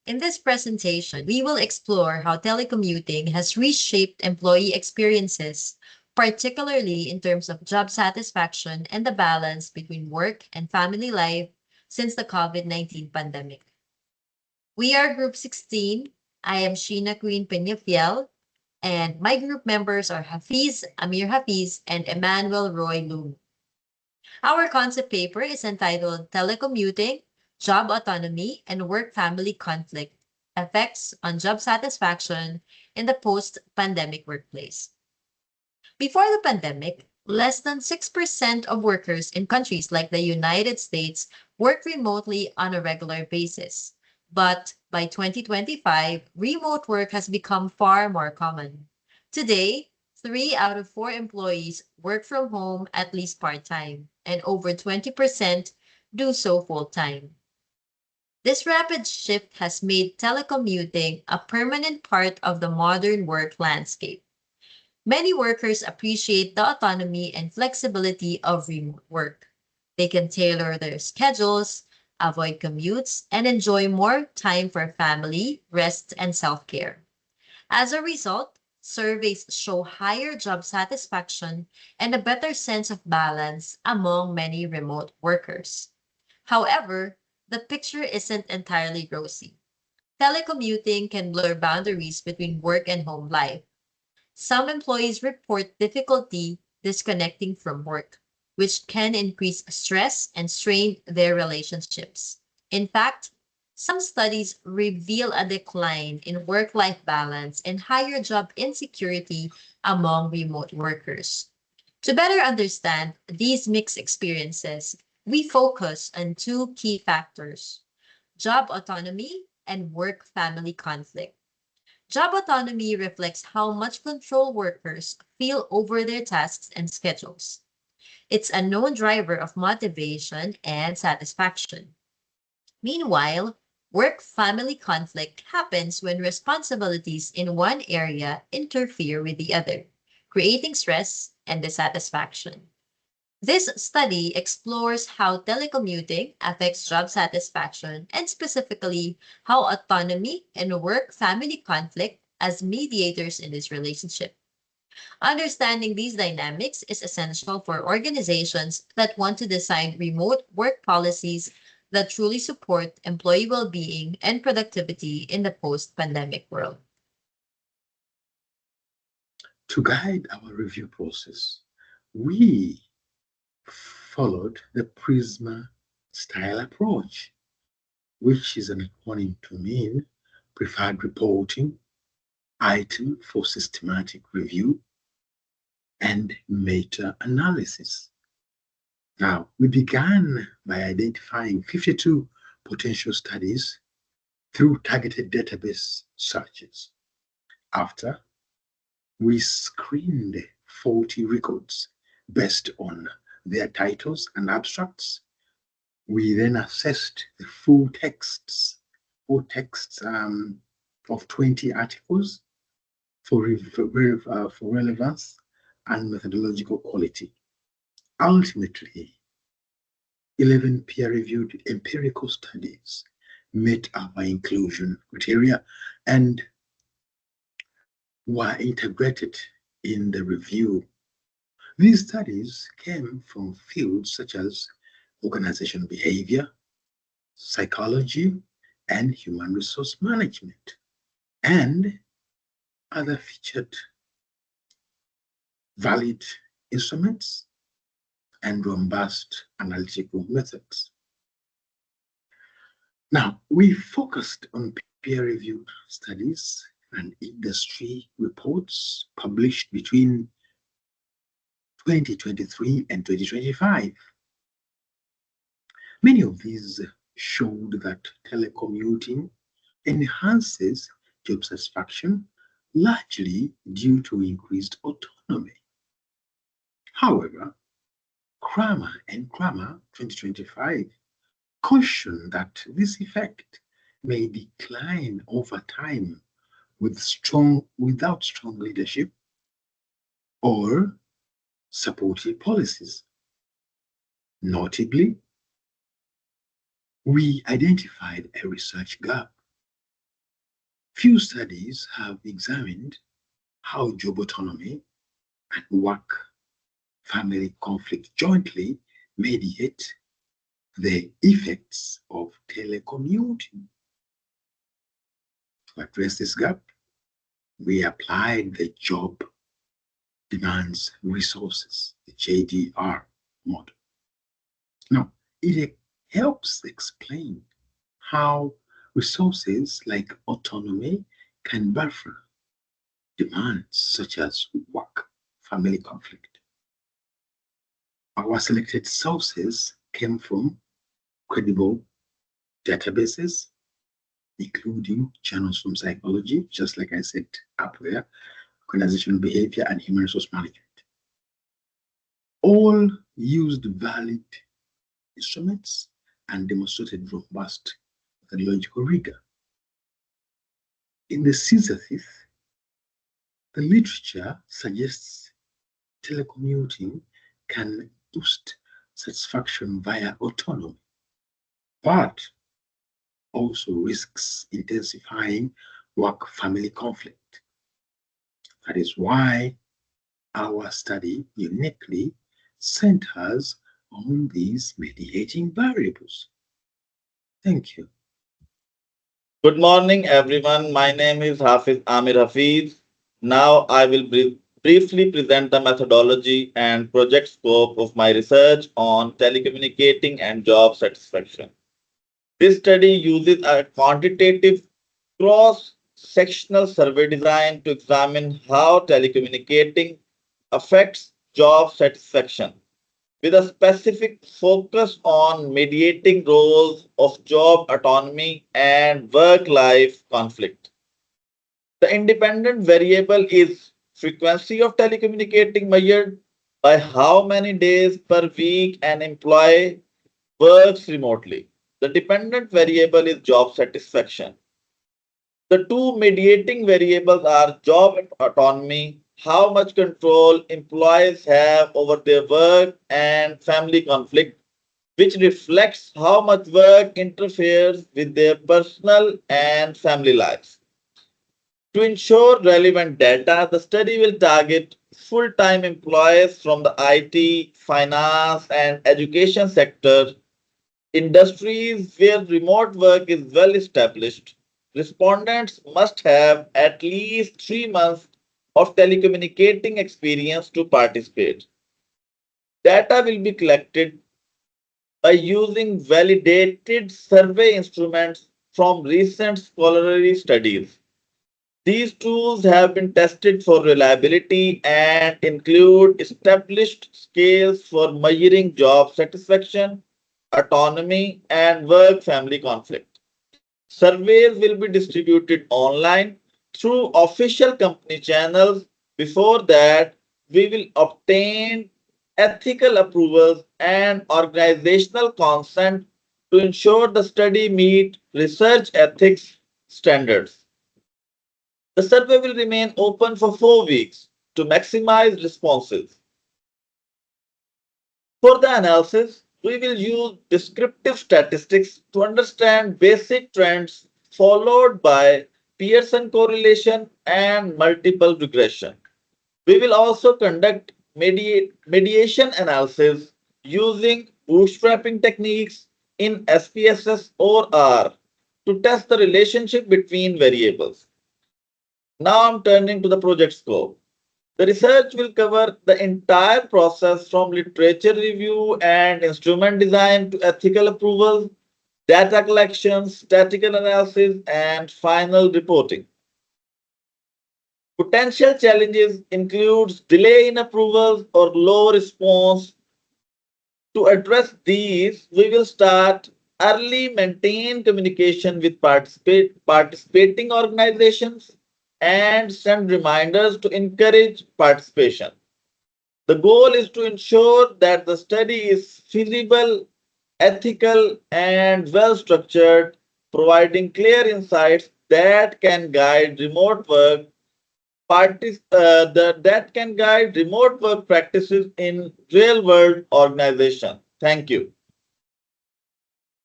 In this presentation, we will explore how telecommuting has reshaped employee experiences, particularly in terms of job satisfaction and the balance between work and family life since the COVID-19 pandemic. We are Group 16. I am Sheena Queen Peñafiel, and my group members are Amir Hafiz, and Emmanuel Roy Loom. Our concept paper is entitled Telecommuting, Job Autonomy, and Work-Family Conflict, Effects on Job Satisfaction in the Post-Pandemic Workplace. Before the pandemic, less than 6% of workers in countries like the United States work remotely on a regular basis. But by 2025, remote work has become far more common. Today, 3 out of 4 employees work from home at least part-time, and over 20% do so full-time. This rapid shift has made telecommuting a permanent part of the modern work landscape. Many workers appreciate the autonomy and flexibility of remote work. They can tailor their schedules, avoid commutes, and enjoy more time for family, rest, and self-care. As a result, surveys show higher job satisfaction and a better sense of balance among many remote workers. However, the picture isn't entirely rosy. Telecommuting can blur boundaries between work and home life. Some employees report difficulty disconnecting from work, which can increase stress and strain their relationships. In fact, some studies reveal a decline in work-life balance and higher job insecurity among remote workers. To better understand these mixed experiences, we focus on two key factors: job autonomy and work-family conflict. Job autonomy reflects how much control workers feel over their tasks and schedules. It's a known driver of motivation and satisfaction. Meanwhile, work-family conflict happens when responsibilities in one area interfere with the other, creating stress and dissatisfaction. This study explores how telecommuting affects job satisfaction and specifically how autonomy and work-family conflict as mediators in this relationship. Understanding these dynamics is essential for organizations that want to design remote work policies that truly support employee well-being and productivity in the post-pandemic world. To guide our review process, we followed the Prisma style approach, which is an acronym to mean preferred reporting, item for systematic review, and meta-analysis. Now, we began by identifying 52 potential studies through targeted database searches. After, we screened 40 records based on their titles and abstracts. We then assessed the full texts of 20 articles for relevance and methodological quality. Ultimately, 11 peer-reviewed empirical studies met our inclusion criteria and were integrated in the review. These studies came from fields such as organizational behavior, psychology, and human resource management, and other featured valid instruments and robust analytical methods. Now, we focused on peer-reviewed studies and industry reports published between 2023 and 2025. Many of these showed that telecommuting enhances job satisfaction largely due to increased autonomy. However, Kramer and Kramer 2025 caution that this effect may decline over time without strong leadership or supportive policies. Notably, we identified a research gap. Few studies have examined how job autonomy and work family conflict jointly mediate the effects of telecommuting. To address this gap, we applied the job demands resources, the JDR model. Now, it helps explain how resources like autonomy can buffer demands such as work, family conflict. Our selected sources came from credible databases, including journals from psychology, just like I said up there, organizational behavior, and human resource management. All used valid instruments and demonstrated robust methodological rigor. In the synthesis, the literature suggests telecommuting can boost satisfaction via autonomy, but also risks intensifying work family conflict. That is why our study uniquely centers on these mediating variables. Thank you. Good morning, everyone. My name is Hafiz Amir Hafiz. Now I will briefly present the methodology and project scope of my research on telecommunicating and job satisfaction. This study uses a quantitative cross sectional survey design to examine how telecommunicating affects job satisfaction with a specific focus on mediating roles of job autonomy and work life conflict. The independent variable is frequency of telecommunicating measured by how many days per week an employee works remotely. The dependent variable is job satisfaction. The two mediating variables are job autonomy, how much control employees have over their work, and family conflict, which reflects how much work interferes with their personal and family lives. To ensure relevant data, the study will target full time employees from the IT, finance, and education sector, industries where remote work is well established. Respondents must have at least 3 months of telecommunicating experience to participate. Data will be collected by using validated survey instruments from recent scholarly studies. These tools have been tested for reliability and include established scales for measuring job satisfaction, autonomy, and work family conflict. Surveys will be distributed online through official company channels. Before that, we will obtain ethical approvals and organizational consent to ensure the study meet research ethics standards. The survey will remain open for 4 weeks to maximize responses. For the analysis, we will use descriptive statistics to understand basic trends followed by Pearson correlation and multiple regression. We will also conduct mediation analysis using bootstrapping techniques in SPSS or R to test the relationship between variables. Now I'm turning to the project scope. The research will cover the entire process from literature review and instrument design to ethical approvals, data collection, statistical analysis, and final reporting. Potential challenges includes delay in approvals or low response. To address these, we will start early maintain communication with participating organizations and send reminders to encourage participation. The goal is to ensure that the study is feasible, ethical, and well structured, providing clear insights that can guide remote work practices in real world organization. Thank you.